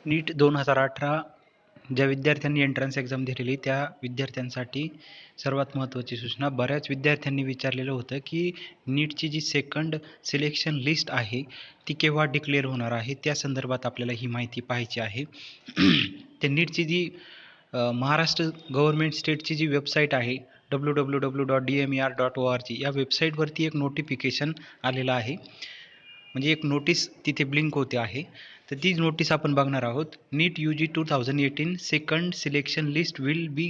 नीट 2018 ज्या विद्यार्थ्यांनी entrance exam दिलेली त्या विद्यार्थ्यांसाठी सर्वात महत्त्वाची सूचना. बऱ्याच विद्यार्थ्यांनी विचारलेलं होतं की नीटची जी सेकंड सिलेक्शन लिस्ट आहे ती केव्हा डिक्लेअर होणार आहे, त्या संदर्भात आपल्याला ही माहिती पाहायची आहे. त्या नीटची जी महाराष्ट्र गव्हर्नमेंट स्टेटची जी वेबसाईट आहे www.dmer.org या वेबसाईटवरती एक नोटिफिकेशन आलेलं आहे, म्हणजे एक नोटीस तिथे ब्लिंक होते आहे. तर ती नोटीस आपण बघणार आहोत. NEET UG 2018 second selection list will be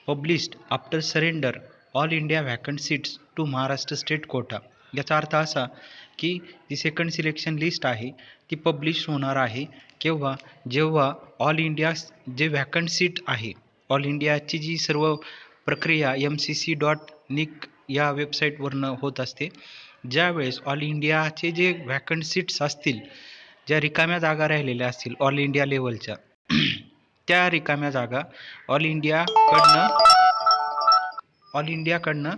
published after surrender all India vacant seats to Maharashtra state quota. याचा अर्थ असा की जी सेकंड सिलेक्शन लिस्ट आहे ती पब्लिश होणार आहे केव्हा, जेव्हा ऑल इंडिया जे व्हॅकंट सीट आहे, ऑल इंडियाची जी सर्व प्रक्रिया MCC.nic या वेबसाईटवरनं होत असते. ज्यावेळेस ऑल इंडियाचे जे व्हॅकंट सीट्स असतील, ज्या रिकाम्या जागा राहिलेल्या असतील ऑल इंडिया लेवलच्या त्या रिकाम्या जागा ऑल इंडियाकडनं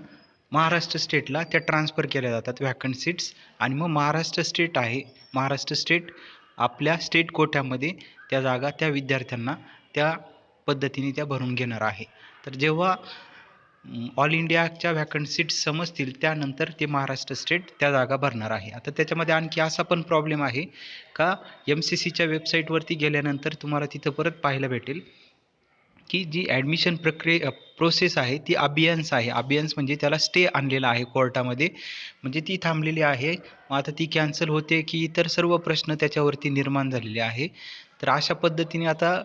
महाराष्ट्र स्टेटला त्या ट्रान्सफर केल्या जातात व्हॅकंट सीट्स. आणि मग महाराष्ट्र स्टेट आपल्या स्टेट कोट्यामध्ये त्या जागा त्या विद्यार्थ्यांना त्या पद्धतीने त्या भरून घेणार आहे. तर जेव्हा ऑल इंडियाच्या व्हॅकंट सीट्स समजतील त्यानंतर ते महाराष्ट्र स्टेट त्या जागा भरणार आहे. आता त्याच्यामध्ये आणखी असा पण प्रॉब्लेम आहे का, MCCच्या वेबसाईटवरती गेल्यानंतर तुम्हाला तिथं परत पाहायला भेटेल की जी ॲडमिशन प्रोसेस आहे ती अबियन्स आहे. अबियन्स म्हणजे त्याला स्टे आणलेला आहे कोर्टामध्ये, म्हणजे ती थांबलेली आहे. मग आता ती कॅन्सल होते की इतर सर्व प्रश्न त्याच्यावरती निर्माण झालेले आहे. तर अशा पद्धतीने आता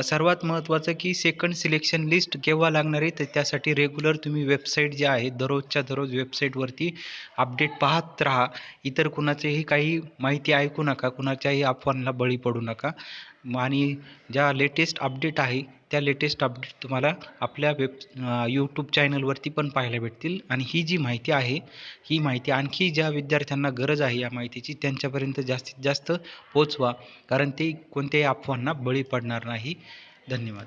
सर्वात महत्त्वाचं की सेकंड सिलेक्शन लिस्ट केव्हा लागणार आहे, तर त्यासाठी रेग्युलर तुम्ही वेबसाईट जी आहे दररोजच्या दररोज वेबसाईटवरती अपडेट पाहत राहा. इतर कुणाचेही काही माहिती ऐकू नका, कुणाच्याही अफवांना बळी पडू नका. आणि ज्या लेटेस्ट अपडेट आहे त्या लेटेस्ट अपडेट तुम्हाला आपल्या यूट्यूब चॅनलवरती पण पाहायला भेटतील. आणि ही जी माहिती आहे ही माहिती आणखी ज्या विद्यार्थ्यांना गरज आहे या माहितीची त्यांच्यापर्यंत जास्तीत जास्त पोचवा, कारण ते कोणत्याही अफवांना बळी पडणार नाही. धन्यवाद.